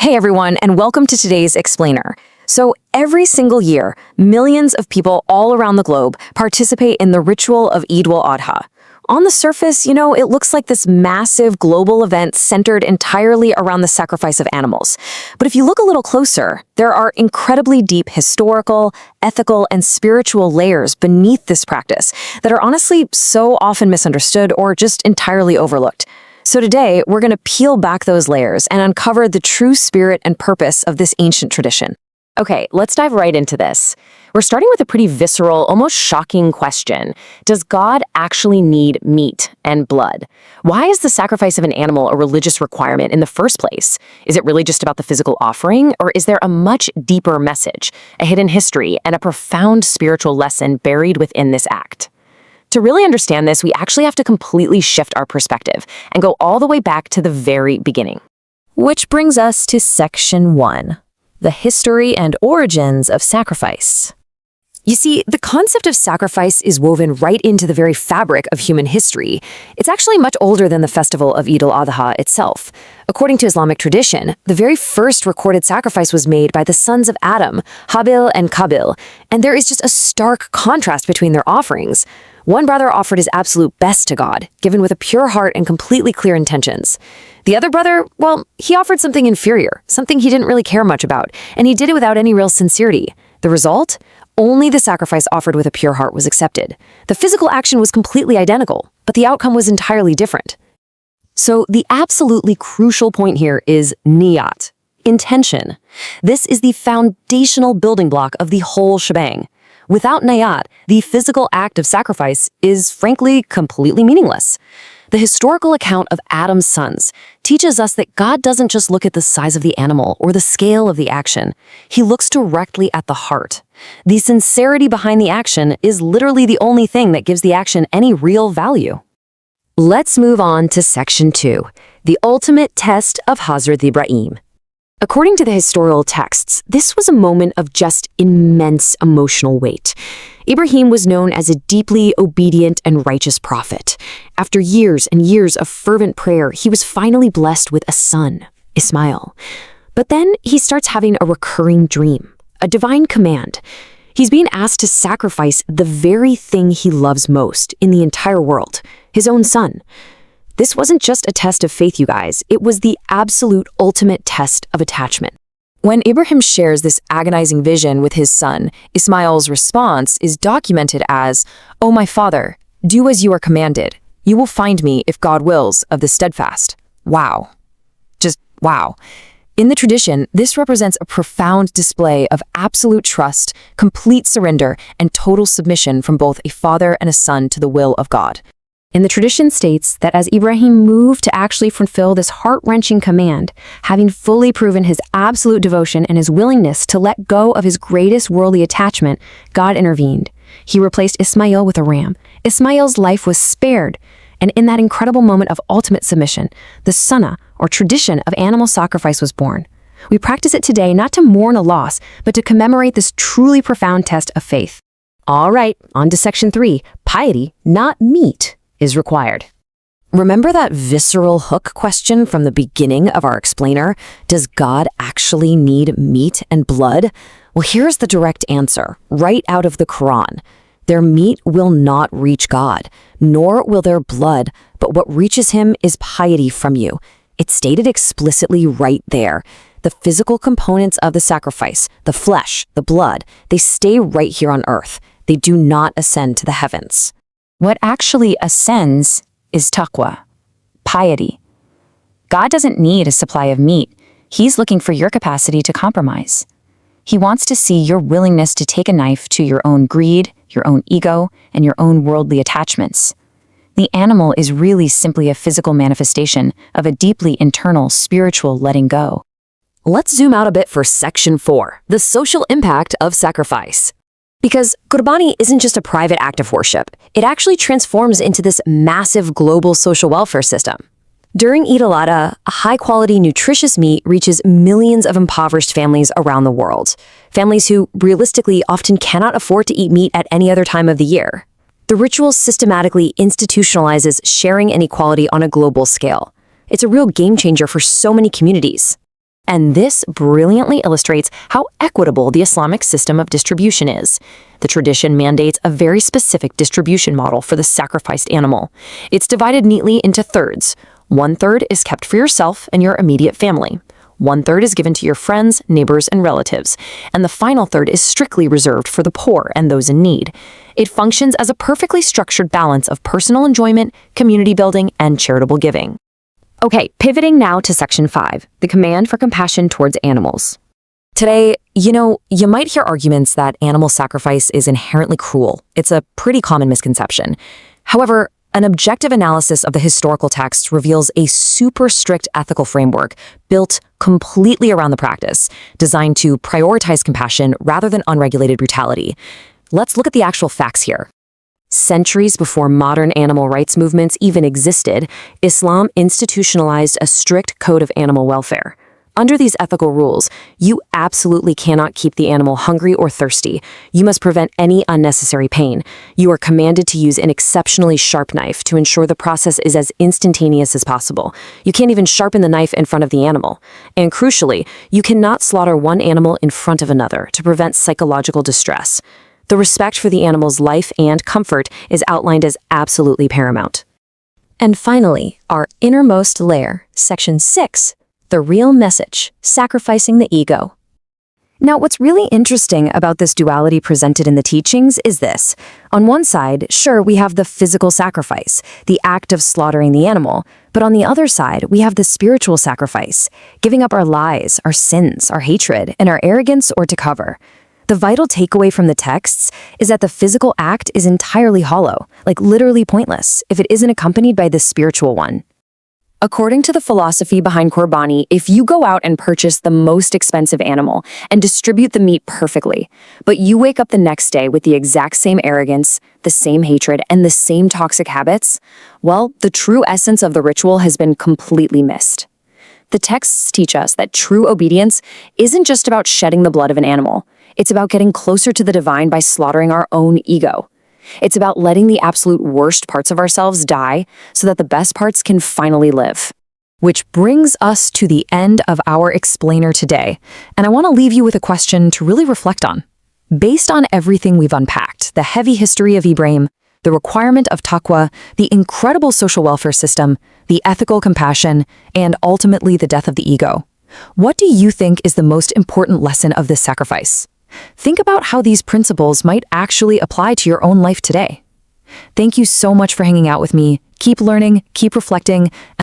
Hey everyone, and welcome to today's Explainer. So every single year, millions of people all around the globe participate in the ritual of Eid al-Adha. On the surface, it looks like this massive global event centered entirely around the sacrifice of animals. But if you look a little closer, there are incredibly deep historical, ethical, and spiritual layers beneath this practice that are honestly so often misunderstood or just entirely overlooked. So today, we're going to peel back those layers and uncover the true spirit and purpose of this ancient tradition. Okay, let's dive right into this. We're starting with a pretty visceral, almost shocking question. Does God actually need meat and blood? Why is the sacrifice of an animal a religious requirement in the first place? Is it really just about the physical offering, or is there a much deeper message, a hidden history, and a profound spiritual lesson buried within this act? To really understand this, we actually have to completely shift our perspective and go all the way back to the very beginning. Which brings us to Section 1. The history and origins of sacrifice. You see, the concept of sacrifice is woven right into the very fabric of human history. It's actually much older than the festival of Eid al-Adha itself. According to Islamic tradition, the very first recorded sacrifice was made by the sons of Adam, Habil and Qabil, and there is just a stark contrast between their offerings. One brother offered his absolute best to God, given with a pure heart and completely clear intentions. The other brother, well, he offered something inferior, something he didn't really care much about, and he did it without any real sincerity. The result? Only the sacrifice offered with a pure heart was accepted. The physical action was completely identical, but the outcome was entirely different. So the absolutely crucial point here is niyat, intention. This is the foundational building block of the whole shebang. Without niyat, the physical act of sacrifice is, frankly, completely meaningless. The historical account of Adam's sons teaches us that God doesn't just look at the size of the animal or the scale of the action. He looks directly at the heart. The sincerity behind the action is literally the only thing that gives the action any real value. Let's move on to Section 2, the ultimate test of Hazrat Ibrahim. According to the historical texts, this was a moment of just immense emotional weight. Ibrahim was known as a deeply obedient and righteous prophet. After years and years of fervent prayer, he was finally blessed with a son, Ismail. But then he starts having a recurring dream, a divine command. He's being asked to sacrifice the very thing he loves most in the entire world, his own son. This wasn't just a test of faith, you guys. It was the absolute ultimate test of attachment. When Ibrahim shares this agonizing vision with his son, Ismail's response is documented as, "O my father, do as you are commanded. You will find me, if God wills, of the steadfast." Wow. Just wow. In the tradition, this represents a profound display of absolute trust, complete surrender, and total submission from both a father and a son to the will of God. And the tradition states that as Ibrahim moved to actually fulfill this heart-wrenching command, having fully proven his absolute devotion and his willingness to let go of his greatest worldly attachment, God intervened. He replaced Ismail with a ram. Ismail's life was spared, and in that incredible moment of ultimate submission, the sunnah, or tradition of animal sacrifice, was born. We practice it today not to mourn a loss, but to commemorate this truly profound test of faith. All right, on to Section 3, piety, not meat, is required. Remember that visceral hook question from the beginning of our explainer? Does God actually need meat and blood? Well, here's the direct answer, right out of the Quran. Their meat will not reach God, nor will their blood, but what reaches him is piety from you. It's stated explicitly right there. The physical components of the sacrifice, the flesh, the blood, they stay right here on earth. They do not ascend to the heavens. What actually ascends is taqwa, piety. God doesn't need a supply of meat. He's looking for your capacity to compromise. He wants to see your willingness to take a knife to your own greed, your own ego, and your own worldly attachments. The animal is really simply a physical manifestation of a deeply internal spiritual letting go. Let's zoom out a bit for Section 4, the social impact of sacrifice. Because Qurbani isn't just a private act of worship, it actually transforms into this massive global social welfare system. During Eid al-Adha, a high-quality, nutritious meat reaches millions of impoverished families around the world, families who, realistically, often cannot afford to eat meat at any other time of the year. The ritual systematically institutionalizes sharing and equality on a global scale. It's a real game changer for so many communities. And this brilliantly illustrates how equitable the Islamic system of distribution is. The tradition mandates a very specific distribution model for the sacrificed animal. It's divided neatly into thirds. 1/3 is kept for yourself and your immediate family. 1/3 is given to your friends, neighbors, and relatives, and the final third is strictly reserved for the poor and those in need. It functions as a perfectly structured balance of personal enjoyment, community building, and charitable giving. Okay, pivoting now to Section 5, the command for compassion towards animals. Today, you might hear arguments that animal sacrifice is inherently cruel. It's a pretty common misconception. However, an objective analysis of the historical text reveals a super strict ethical framework built completely around the practice, designed to prioritize compassion rather than unregulated brutality. Let's look at the actual facts here. Centuries before modern animal rights movements even existed, Islam institutionalized a strict code of animal welfare. Under these ethical rules, you absolutely cannot keep the animal hungry or thirsty. You must prevent any unnecessary pain. You are commanded to use an exceptionally sharp knife to ensure the process is as instantaneous as possible. You can't even sharpen the knife in front of the animal. And crucially, you cannot slaughter one animal in front of another to prevent psychological distress. The respect for the animal's life and comfort is outlined as absolutely paramount. And finally, our innermost layer, Section 6, the real message, sacrificing the ego. Now, what's really interesting about this duality presented in the teachings is this. On one side, sure, we have the physical sacrifice, the act of slaughtering the animal, but on the other side, we have the spiritual sacrifice, giving up our lies, our sins, our hatred, and our arrogance or to cover. The vital takeaway from the texts is that the physical act is entirely hollow, like literally pointless, if it isn't accompanied by the spiritual one. According to the philosophy behind Qurbani, if you go out and purchase the most expensive animal and distribute the meat perfectly, but you wake up the next day with the exact same arrogance, the same hatred, and the same toxic habits, well, the true essence of the ritual has been completely missed. The texts teach us that true obedience isn't just about shedding the blood of an animal. It's about getting closer to the divine by slaughtering our own ego. It's about letting the absolute worst parts of ourselves die so that the best parts can finally live. Which brings us to the end of our explainer today, and I want to leave you with a question to really reflect on. Based on everything we've unpacked, the heavy history of Ibrahim, the requirement of taqwa, the incredible social welfare system, the ethical compassion, and ultimately the death of the ego, what do you think is the most important lesson of this sacrifice? Think about how these principles might actually apply to your own life today. Thank you so much for hanging out with me. Keep learning, keep reflecting,